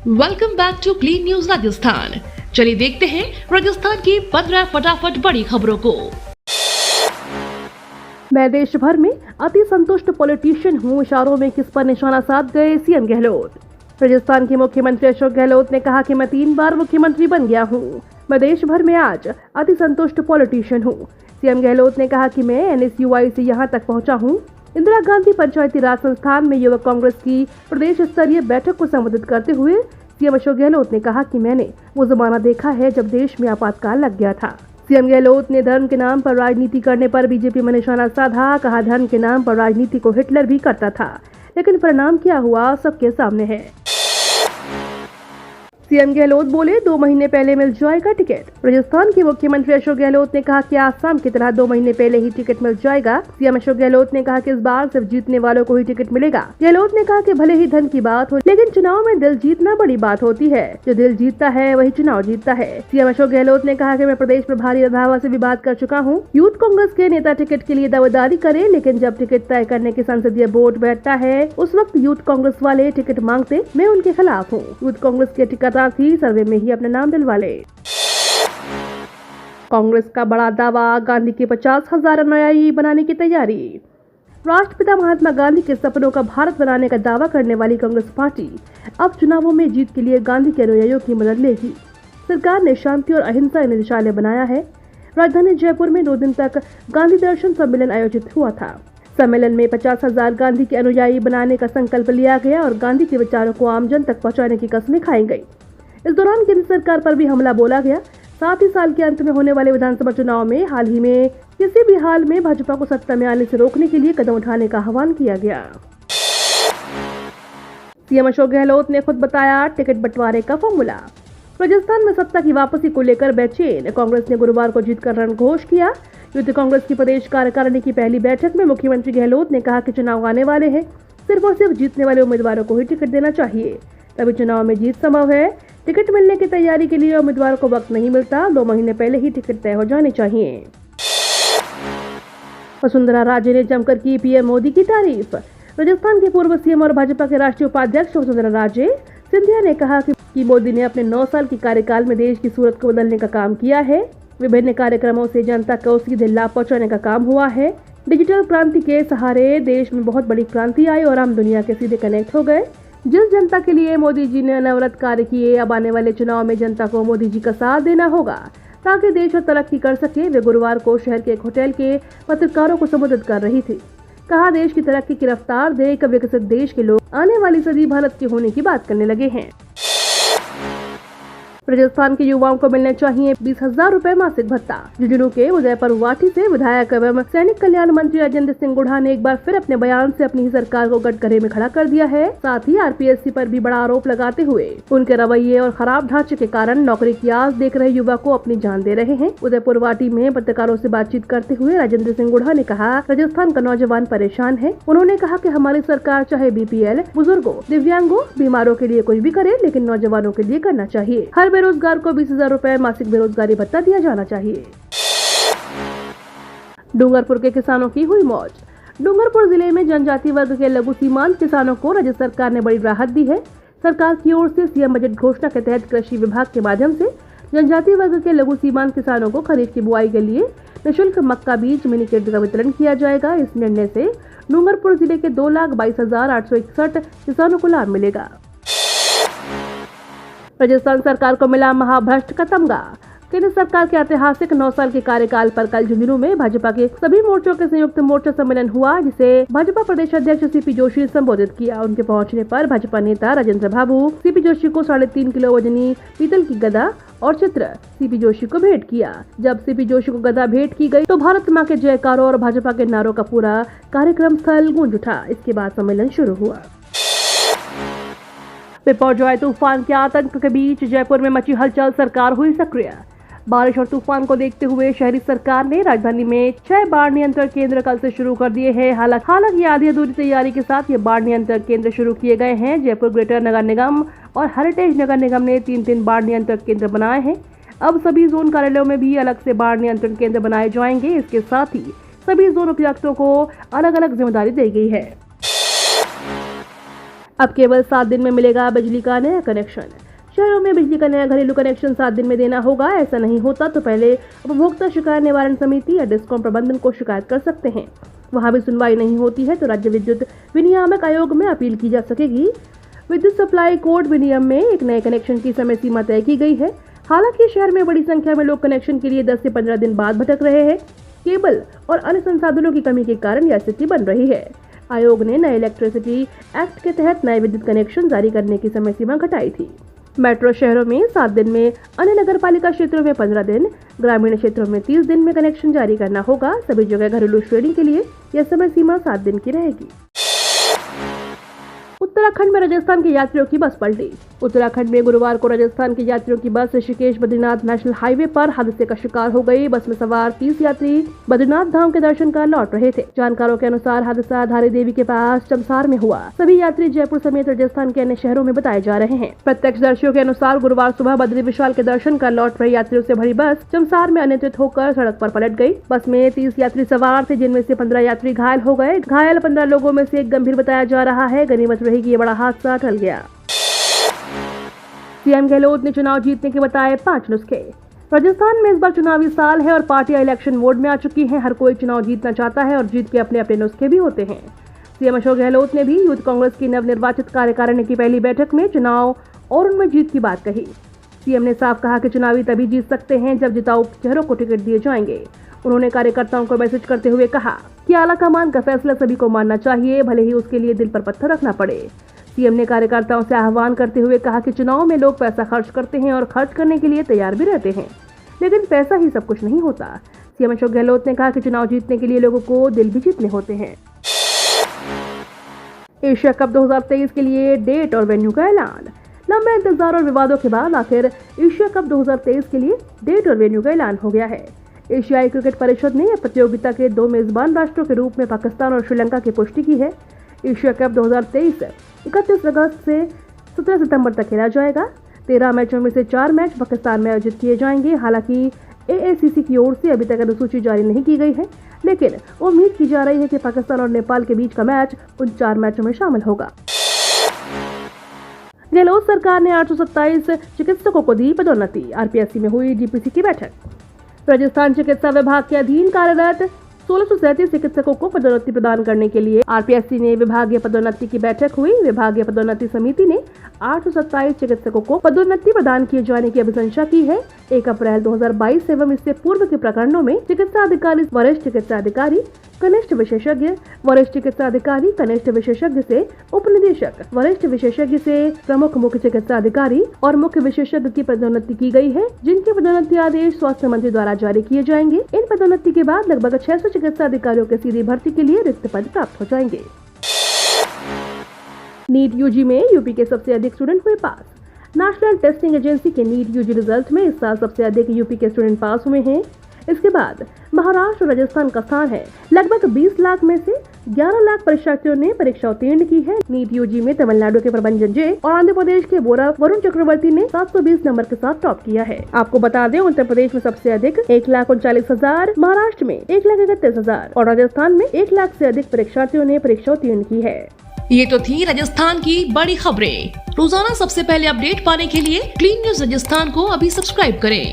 Welcome back to clean news Rajasthan. चलिए देखते हैं राजस्थान की 15 फटाफट बड़ी खबरों को। मैं देश भर में अति संतुष्ट पॉलिटिशियन हूँ, इशारों में किस पर निशाना साध गए सीएम गहलोत। राजस्थान के मुख्यमंत्री अशोक गहलोत ने कहा कि मैं 3 बार मुख्यमंत्री बन गया हूँ। मैं देश भर में आज अति संतुष्ट पॉलिटिशियन हूँ। सीएम गहलोत ने कहा कि मैं NSUI से यहाँ तक पहुँचा हूँ। इंदिरा गांधी पंचायती राज संस्थान में युवक कांग्रेस की प्रदेश स्तरीय बैठक को संबोधित करते हुए सीएम अशोक गहलोत ने कहा कि मैंने वो जमाना देखा है जब देश में आपातकाल लग गया था। सीएम गहलोत ने धर्म के नाम पर राजनीति करने पर बीजेपी में निशाना साधा। कहा, धर्म के नाम पर राजनीति को हिटलर भी करता था, लेकिन परिणाम क्या हुआ सबके सामने है। सीएम गहलोत बोले, 2 महीने पहले मिल जाएगा टिकट। राजस्थान के मुख्यमंत्री अशोक गहलोत ने कहा कि आसाम की तरह 2 महीने पहले ही टिकट मिल जाएगा। सीएम अशोक गहलोत ने कहा कि इस बार सिर्फ जीतने वालों को ही टिकट मिलेगा। गहलोत ने कहा कि भले ही धन की बात हो, लेकिन चुनाव में दिल जीतना बड़ी बात होती है। जो दिल जीतता है वही चुनाव जीतता है। सीएम अशोक गहलोत ने कहा कि मैं प्रदेश प्रभारी रंधावा से भी बात कर चुका हूँ। यूथ कांग्रेस के नेता टिकट के लिए दावेदारी करे, लेकिन जब टिकट तय करने की संसदीय बोर्ड बैठता है उस वक्त यूथ कांग्रेस वाले टिकट मांगते, मैं उनके खिलाफ हूँ। यूथ कांग्रेस के टिकटदार सर्वे में ही अपना नाम दिलवा ले। कांग्रेस का बड़ा दावा, गांधी के 50,000 अनुयायी बनाने की तैयारी। राष्ट्रपिता महात्मा गांधी के सपनों का भारत बनाने का दावा करने वाली कांग्रेस पार्टी अब चुनावों में जीत के लिए गांधी के अनुयायियों की मदद लेगी। सरकार ने शांति और अहिंसा निदेशालय बनाया है। राजधानी जयपुर में 2 दिन तक गांधी दर्शन सम्मेलन आयोजित हुआ था। सम्मेलन में 50,000 गांधी के अनुयायी बनाने का संकल्प लिया गया और गांधी के विचारों को आमजन तक पहुंचाने की कस्में खाई गई। इस दौरान केंद्र सरकार पर भी हमला बोला गया। साथ ही साल के अंत में होने वाले विधानसभा चुनाव में हाल ही में किसी भी हाल में भाजपा को सत्ता में आने से रोकने के लिए कदम उठाने का आह्वान किया गया। सीएम अशोक गहलोत ने खुद बताया टिकट बंटवारे का फॉर्मूला। राजस्थान में सत्ता की वापसी को लेकर बेचैन कांग्रेस ने गुरुवार को जीत का रणघोष किया। यूथ कांग्रेस की प्रदेश कार्यकारिणी की पहली बैठक में मुख्यमंत्री गहलोत ने कहा कि चुनाव आने वाले हैं, सिर्फ और सिर्फ जीतने वाले उम्मीदवारों को ही टिकट देना चाहिए, तभी चुनाव में जीत संभव है। टिकट मिलने की तैयारी के लिए उम्मीदवार को वक्त नहीं मिलता, 2 महीने पहले ही टिकट तय हो जाने चाहिए। वसुंधरा राजे ने जमकर की पीएम मोदी की तारीफ। राजस्थान के पूर्व सीएम और भाजपा के राष्ट्रीय उपाध्यक्ष वसुंधरा राजे सिंधिया ने कहा कि मोदी ने अपने 9 साल के कार्यकाल में देश की सूरत को बदलने का काम किया है। विभिन्न कार्यक्रमों से जनता को सीधे लाभ पहुँचाने का काम हुआ है। डिजिटल क्रांति के सहारे देश में बहुत बड़ी क्रांति आई और हम दुनिया के सीधे कनेक्ट हो गए। जिस जनता के लिए मोदी जी ने अनवरत कार्य किए, अब आने वाले चुनाव में जनता को मोदी जी का साथ देना होगा ताकि देश और तरक्की कर सके। वे गुरुवार को शहर के एक होटल के पत्रकारों को संबोधित कर रही थी। कहा, देश की तरक्की की रफ्तार देख विकसित देश के लोग आने वाली सदी भारत के होने की बात करने लगे हैं। राजस्थान के युवाओं को मिलने चाहिए 20,000 रुपए मासिक भत्ता। झुंझुनू के उदयपुर वाटी से विधायक एवं सैनिक कल्याण मंत्री राजेंद्र सिंह गुढ़ा ने एक बार फिर अपने बयान से अपनी ही सरकार को कटघरे में खड़ा कर दिया है। साथ ही RPSC पर भी बड़ा आरोप लगाते हुए उनके रवैये और खराब ढांचे के कारण नौकरी की आस देख रहे युवा को अपनी जान दे रहे हैं। उदयपुर वाटी में पत्रकारों से बातचीत करते हुए राजेंद्र सिंह गुढ़ा ने कहा, राजस्थान का नौजवान परेशान है। उन्होंने कहा कि हमारी सरकार चाहे BPL, बुजुर्गों, दिव्यांगों, बीमारों के लिए कुछ भी करे, लेकिन नौजवानों के लिए करना चाहिए। हर बेरोजगार को 20,000 रुपए मासिक बेरोजगारी भत्ता दिया जाना चाहिए। डूंगरपुर के किसानों की हुई मौज। डूंगरपुर जिले में जनजाति वर्ग के लघु सीमांत किसानों को राज्य सरकार ने बड़ी राहत दी है। सरकार की ओर से सीएम बजट घोषणा के तहत कृषि विभाग के माध्यम से जनजाति वर्ग के लघु सीमांत किसानों को खरीफ की बुआई के लिए निःशुल्क मक्का बीज मिनी किट का वितरण किया जाएगा। इस निर्णय से डूंगरपुर जिले के 2,22,861 किसानों को लाभ मिलेगा। राजस्थान सरकार को मिला महाभ्रष्ट का तमगा। केंद्र सरकार के ऐतिहासिक 9 साल के कार्यकाल पर कल झुंझुनू में भाजपा के सभी मोर्चों के संयुक्त मोर्चा सम्मेलन हुआ, जिसे भाजपा प्रदेश अध्यक्ष CP जोशी ने संबोधित किया। उनके पहुंचने पर भाजपा नेता राजेंद्र बाबू CP जोशी को 3.5 किलो वजनी पीतल की गदा और चित्र CP जोशी को भेंट किया। जब CP जोशी को गदा भेंट की गई तो भारत माँ के जयकारों और भाजपा के नारों का पूरा कार्यक्रम स्थल गूंज उठा। इसके बाद सम्मेलन शुरू हुआ। बिपरजॉय तूफान के आतंक के बीच जयपुर में मची हलचल, सरकार हुई सक्रिय। बारिश और तूफान को देखते हुए शहरी सरकार ने राजधानी में 6 बाढ़ नियंत्रण केंद्र कल से शुरू कर दिए हैं। हालांकि आधी अधूरी तैयारी के साथ ये बाढ़ नियंत्रण केंद्र शुरू किए गए हैं। जयपुर ग्रेटर नगर निगम और हेरिटेज नगर निगम ने 3 बाढ़ नियंत्रण केंद्र बनाए हैं। अब सभी जोन कार्यालयों में भी अलग से बाढ़ नियंत्रण केंद्र बनाए जाएंगे। इसके साथ ही सभी जोन उपायुक्तों को अलग अलग जिम्मेदारी दी गई है। अब केवल 7 दिन में मिलेगा बिजली का नया कनेक्शन। शहरों में बिजली का नया घरेलू कनेक्शन 7 दिन में देना होगा। ऐसा नहीं होता तो पहले उपभोक्ता शिकायत निवारण समिति या डिस्कॉम प्रबंधन को शिकायत कर सकते हैं। वहां भी सुनवाई नहीं होती है तो राज्य विद्युत विनियामक आयोग में अपील की जा सकेगी। विद्युत सप्लाई कोड विनियम में एक नए कनेक्शन की समय सीमा तय की गई है। हालांकि शहर में बड़ी संख्या में लोग कनेक्शन के लिए 10 से 15 दिन बाद भटक रहे हैं। केबल और अन्य संसाधनों की कमी के कारण यह स्थिति बन रही है। आयोग ने नए इलेक्ट्रिसिटी एक्ट के तहत नए विद्युत कनेक्शन जारी करने की समय सीमा घटाई थी। मेट्रो शहरों में 7 दिन में, अन्य नगर पालिका क्षेत्रों में 15 दिन, ग्रामीण क्षेत्रों में 30 दिन में कनेक्शन जारी करना होगा। सभी जगह घरेलू श्रेणी के लिए यह समय सीमा 7 दिन की रहेगी। उत्तराखंड में राजस्थान के यात्रियों की बस पलटी। उत्तराखंड में गुरुवार को राजस्थान के यात्रियों की बस ऋषिकेश बद्रीनाथ नेशनल हाईवे पर हादसे का शिकार हो गई। बस में सवार 30 यात्री बद्रीनाथ धाम के दर्शन कर लौट रहे थे। जानकारों के अनुसार हादसा धारी देवी के पास चमसार में हुआ। सभी यात्री जयपुर समेत राजस्थान के अन्य शहरों में बताए जा रहे हैं। प्रत्यक्षदर्शियों के अनुसार गुरुवार सुबह बद्री विशाल के दर्शन कर लौट रहे यात्रियों से भरी बस चमसार में अनियंत्रित होकर सड़क पर पलट गई। बस में 30 यात्री सवार थे, जिनमें से 15 यात्री घायल हो गए। घायल 15 लोगों में से एक गंभीर बताया जा रहा है। गनीमत रही कि ये बड़ा हादसा टल गया। सीएम गहलोत ने चुनाव जीतने के बताए 5 नुस्खे। राजस्थान में इस बार चुनावी साल है और पार्टियां इलेक्शन मोड में आ चुकी हैं। हर कोई चुनाव जीतना चाहता है और जीत के अपने अपने नुस्खे भी होते हैं। सीएम अशोक गहलोत ने भी यूथ कांग्रेस की नवनिर्वाचित कार्यकारिणी की पहली बैठक में चुनाव और उनमें जीत की बात कही। सीएम ने साफ कहा कि चुनावी तभी जीत सकते हैं जब जिताऊ चेहरों को टिकट दिए जाएंगे। उन्होंने कार्यकर्ताओं को मैसेज करते हुए कहा कि आलाकमान का फैसला सभी को मानना चाहिए, भले ही उसके लिए दिल पर पत्थर रखना पड़े। सीएम ने कार्यकर्ताओं से आह्वान करते हुए कहा कि चुनाव में लोग पैसा खर्च करते हैं और खर्च करने के लिए तैयार भी रहते हैं, लेकिन पैसा ही सब कुछ नहीं होता। सीएम अशोक गहलोत ने कहा कि चुनाव जीतने के लिए लोगों को दिल भी जीतने होते हैं। एशिया कप 2023 के लिए डेट और वेन्यू का ऐलान। लंबे इंतजार और विवादों के बाद आखिर एशिया कप 2023 के लिए डेट और वेन्यू का ऐलान हो गया है। एशियाई क्रिकेट परिषद ने प्रतियोगिता के 2 मेजबान राष्ट्रों के रूप में पाकिस्तान और श्रीलंका की पुष्टि की है। एशिया कप 2023 31 अगस्त से 17 सितंबर तक खेला जाएगा। 13 मैचों में से 4 मैच पाकिस्तान में आयोजित किए जाएंगे। हालांकि AACC की ओर से अभी तक अनुसूची जारी नहीं की गई है, लेकिन उम्मीद की जा रही है कि पाकिस्तान और नेपाल के बीच का मैच उन 4 मैचों में शामिल होगा। गहलोत सरकार ने 827 चिकित्सकों को दी पदोन्नति। RPSC में हुई DPC की बैठक। राजस्थान चिकित्सा विभाग के अधीन कार्यरत 1637 चिकित्सकों को पदोन्नति प्रदान करने के लिए RPSC ने विभागीय पदोन्नति की बैठक हुई। विभागीय पदोन्नति समिति ने 827 चिकित्सकों को पदोन्नति प्रदान किए जाने की अभिशंसा की है। 1 अप्रैल 2022 एवं इससे पूर्व के प्रकरणों में चिकित्सा अधिकारी, वरिष्ठ चिकित्सा अधिकारी, कनिष्ठ विशेषज्ञ, वरिष्ठ चिकित्सा अधिकारी, कनिष्ठ विशेषज्ञ से उपनिदेशक, वरिष्ठ विशेषज्ञ से प्रमुख मुख्य चिकित्सा अधिकारी और मुख्य विशेषज्ञ की पदोन्नति की गई है, जिनके पदोन्नति आदेश स्वास्थ्य मंत्री द्वारा जारी किए जाएंगे। इन पदोन्नति के बाद लगभग 600 चिकित्सा अधिकारियों के सीधी भर्ती के लिए रिक्त पद प्राप्त हो जाएंगे। नीट यूजी में यूपी के सबसे अधिक स्टूडेंट हुए पास। नेशनल टेस्टिंग एजेंसी के नीट यूजी रिजल्ट में इस साल सबसे अधिक यूपी के स्टूडेंट पास हुए हैं। इसके बाद महाराष्ट्र और राजस्थान का स्थान है। लगभग 20 लाख में से 11 लाख परीक्षार्थियों ने परीक्षा उत्तीर्ण की है। नीट यूजी में तमिलनाडु के प्रभंजन जे और आंध्र प्रदेश के वरुण चक्रवर्ती ने 720 नंबर के साथ टॉप किया है। आपको बता दें, उत्तर प्रदेश में सबसे अधिक 1,39,000, महाराष्ट्र में 1,31,000 और राजस्थान में 1 लाख से अधिक परीक्षार्थियों ने परीक्षा उत्तीर्ण की है। ये तो थी राजस्थान की बड़ी खबरें। रोजाना सबसे पहले अपडेट पाने के लिए क्लीन न्यूज राजस्थान को अभी सब्सक्राइब करें।